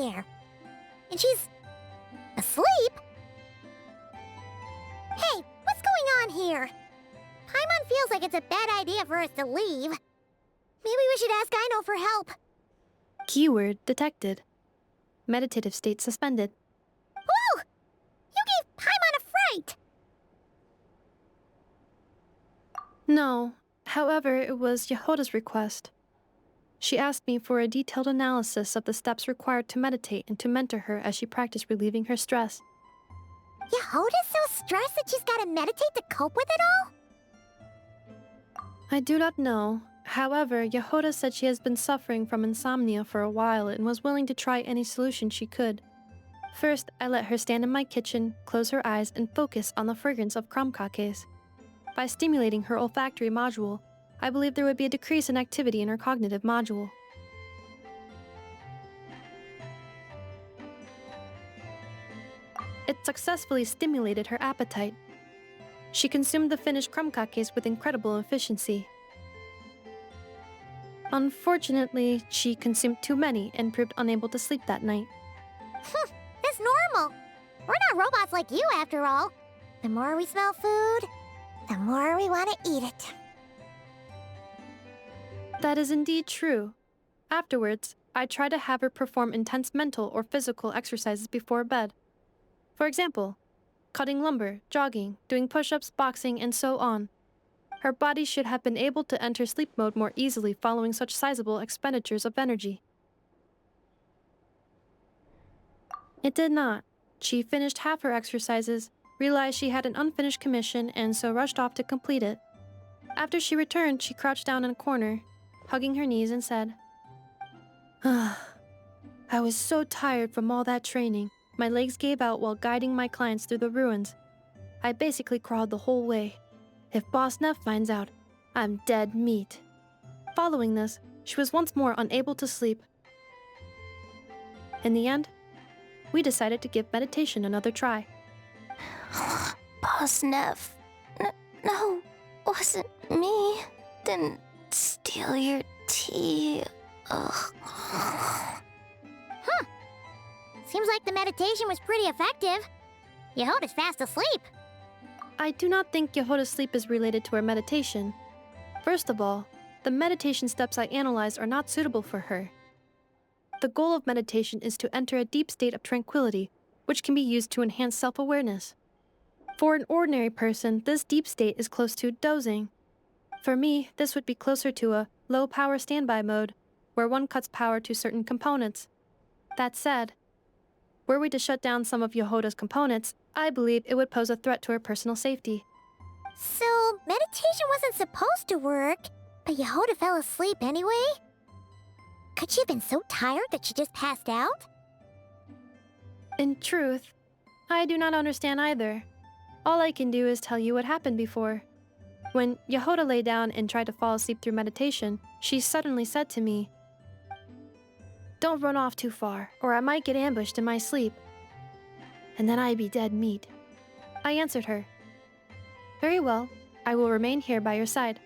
there. And she's asleep? Hey, what's going on here? Paimon feels like it's a bad idea for us to leave. Maybe we should ask Aino for help. Keyword detected. Meditative state suspended. Whoa! You gave Paimon a fright! No, however, it was Yehoda's request. She asked me for a detailed analysis of the steps required to meditate and to mentor her as she practiced relieving her stress. Yehoda's so stressed that she's gotta meditate to cope with it all? I do not know. However, Yehoda said she has been suffering from insomnia for a while and was willing to try any solution she could. First, I let her stand in my kitchen, close her eyes, and focus on the fragrance of krumkakes. By stimulating her olfactory module, I believe there would be a decrease in activity in her cognitive module. It successfully stimulated her appetite. She consumed the finished krumkakes with incredible efficiency. Unfortunately, she consumed too many and proved unable to sleep that night. That's normal. We're not robots like you, after all. The more we smell food, the more we want to eat it. That is indeed true. Afterwards, I try to have her perform intense mental or physical exercises before bed. For example, cutting lumber, jogging, doing push-ups, boxing, and so on. Her body should have been able to enter sleep mode more easily following such sizable expenditures of energy. It did not. She finished half her exercises, realized she had an unfinished commission, and so rushed off to complete it. After she returned, she crouched down in a corner, hugging her knees, and said, I was so tired from all that training. My legs gave out while guiding my clients through the ruins. I basically crawled the whole way. If Boss Neff finds out, I'm dead meat. Following this, she was once more unable to sleep. In the end, we decided to give meditation another try. Boss Neff. No, wasn't me. Didn't steal your tea. Ugh. Seems like the meditation was pretty effective. Yehoda's fast asleep. I do not think Yehoda's sleep is related to her meditation. First of all, the meditation steps I analyzed are not suitable for her. The goal of meditation is to enter a deep state of tranquility, which can be used to enhance self-awareness. For an ordinary person, this deep state is close to dozing. For me, this would be closer to a low-power standby mode, where one cuts power to certain components. That said, were we to shut down some of Yehoda's components, I believe it would pose a threat to her personal safety. So, meditation wasn't supposed to work, but Yehoda fell asleep anyway? Could she have been so tired that she just passed out? In truth, I do not understand either. All I can do is tell you what happened before. When Yehoda lay down and tried to fall asleep through meditation, she suddenly said to me, "Don't run off too far, or I might get ambushed in my sleep. And then I'd be dead meat." I answered her, "Very well, I will remain here by your side."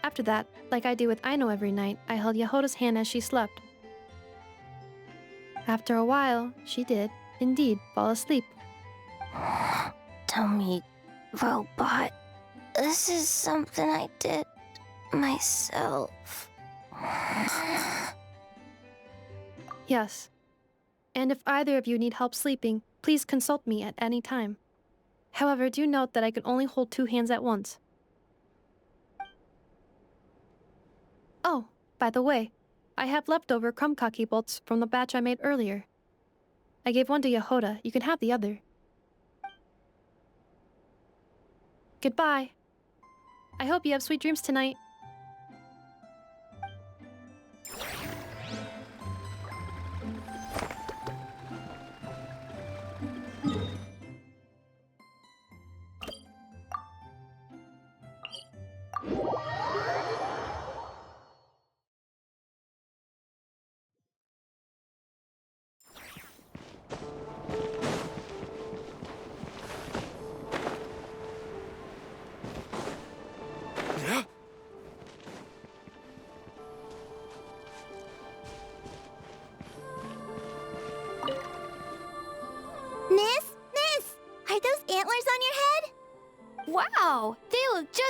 After that, like I do with Aino every night, I held Yehoda's hand as she slept. After a while, she did, indeed, fall asleep. Dummy robot. This is something I did myself. Yes. And if either of you need help sleeping, please consult me at any time. However, do note that I can only hold 2 hands at once. Oh, by the way, I have leftover krumkake bolts from the batch I made earlier. I gave one to Yehoda. You can have the other. Goodbye. I hope you have sweet dreams tonight.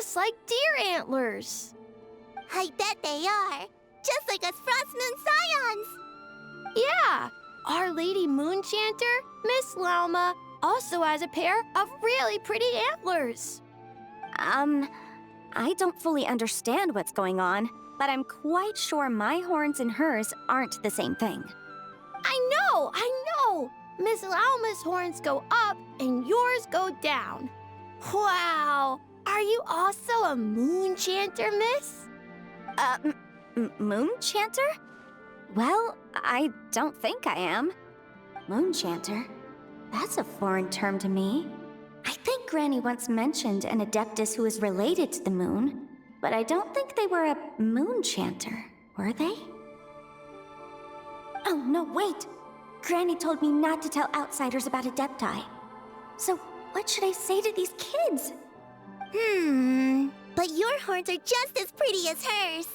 just like deer antlers. I bet they are. Just like us Frost Moon Scions. Yeah, Our Lady Moonchanter, Miss Lauma, also has a pair of really pretty antlers. I don't fully understand what's going on, but I'm quite sure my horns and hers aren't the same thing. I know! Miss Lauma's horns go up and yours go down. Wow! Are you also a Moonchanter, Miss? Moonchanter? Well, I don't think I am. Moonchanter? That's a foreign term to me. I think Granny once mentioned an Adeptus who is related to the moon, but I don't think they were a Moonchanter, were they? Oh, no, wait! Granny told me not to tell outsiders about Adepti. So, what should I say to these kids? But your horns are just as pretty as hers.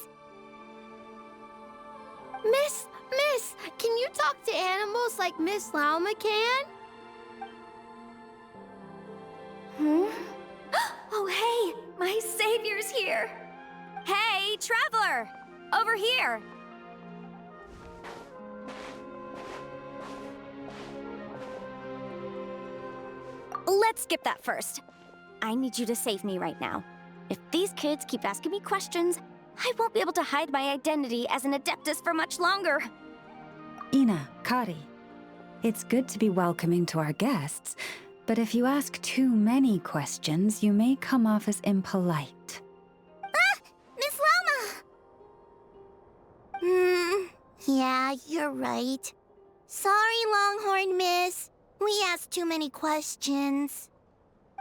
Miss, can you talk to animals like Miss Lauma can? Oh, hey! My savior's here! Hey, traveler! Over here! Let's skip that first. I need you to save me right now. If these kids keep asking me questions, I won't be able to hide my identity as an Adeptus for much longer. Ina, Kari, it's good to be welcoming to our guests, but if you ask too many questions, you may come off as impolite. Miss Lama! Yeah, you're right. Sorry, Longhorn Miss. We asked too many questions.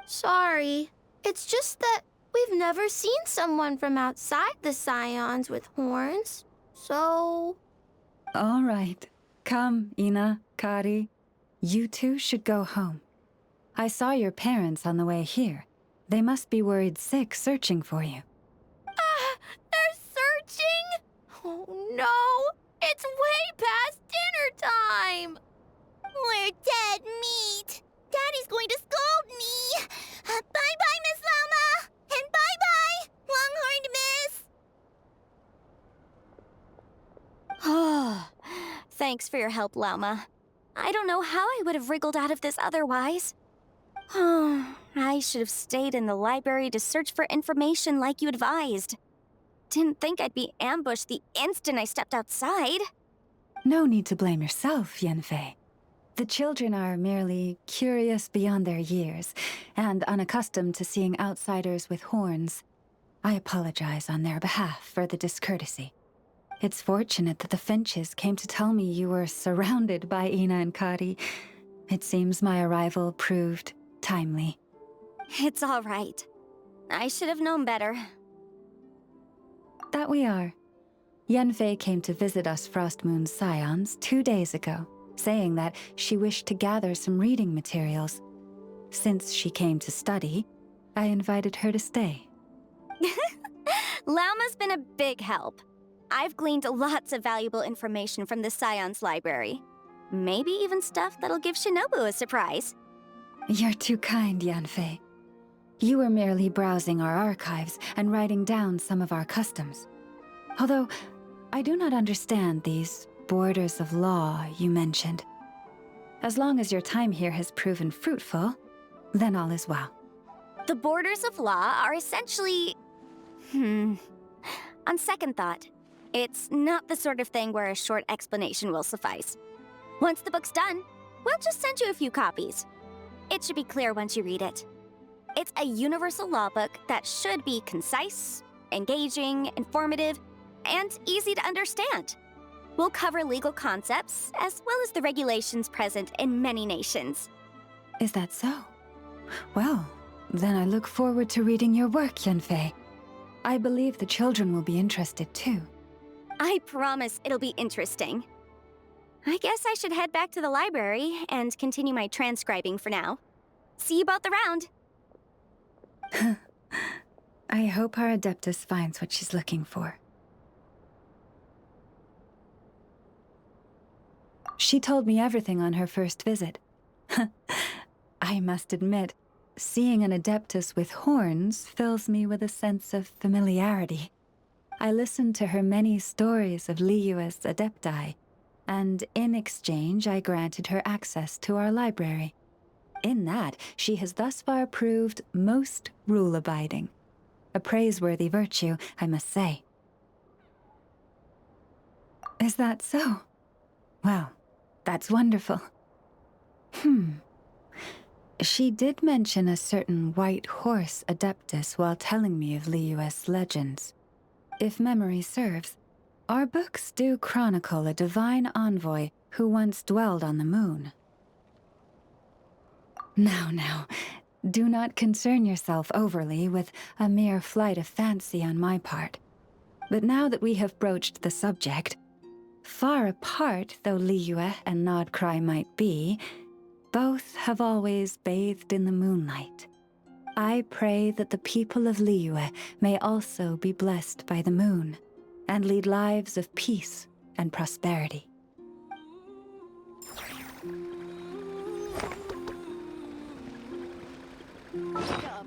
Sorry. It's just that we've never seen someone from outside the Scions with horns, so... All right. Come, Ina, Kari. You two should go home. I saw your parents on the way here. They must be worried sick searching for you. They're searching? Oh no! It's way past dinner time! We're dead meat. Daddy's going to scold me. Bye-bye, Miss Lama. And bye-bye, Longhorned Miss. Oh, thanks for your help, Lauma. I don't know how I would have wriggled out of this otherwise. I should have stayed in the library to search for information like you advised. Didn't think I'd be ambushed the instant I stepped outside. No need to blame yourself, Yanfei. The children are merely curious beyond their years and unaccustomed to seeing outsiders with horns. I apologize on their behalf for the discourtesy. It's fortunate that the Finches came to tell me you were surrounded by Ina and Kari. It seems my arrival proved timely. It's all right. I should have known better. That we are. Yanfei came to visit us Frost Moon Scions 2 days ago, saying that she wished to gather some reading materials. Since she came to study, I invited her to stay. Lauma's been a big help. I've gleaned lots of valuable information from the Scion's library. Maybe even stuff that'll give Shinobu a surprise. You're too kind, Yanfei. You were merely browsing our archives and writing down some of our customs. Although, I do not understand these borders of law you mentioned. As long as your time here has proven fruitful, then all is well. The borders of law are essentially... On second thought, it's not the sort of thing where a short explanation will suffice. Once the book's done, we'll just send you a few copies. It should be clear once you read it. It's a universal law book that should be concise, engaging, informative, and easy to understand. We'll cover legal concepts, as well as the regulations present in many nations. Is that so? Well, then I look forward to reading your work, Yanfei. I believe the children will be interested too. I promise it'll be interesting. I guess I should head back to the library and continue my transcribing for now. See you both around. I hope our Adeptus finds what she's looking for. She told me everything on her first visit. I must admit, seeing an Adeptus with horns fills me with a sense of familiarity. I listened to her many stories of Liua's Adepti, and in exchange I granted her access to our library. In that, she has thus far proved most rule-abiding. A praiseworthy virtue, I must say. Is that so? Well, that's wonderful. She did mention a certain white horse Adeptus while telling me of Liua's legends. If memory serves, our books do chronicle a divine envoy who once dwelled on the moon. Now, do not concern yourself overly with a mere flight of fancy on my part. But now that we have broached the subject, far apart though Liua and KRAI might be, both have always bathed in the moonlight. I pray that the people of Liua may also be blessed by the moon and lead lives of peace and prosperity. Yeah.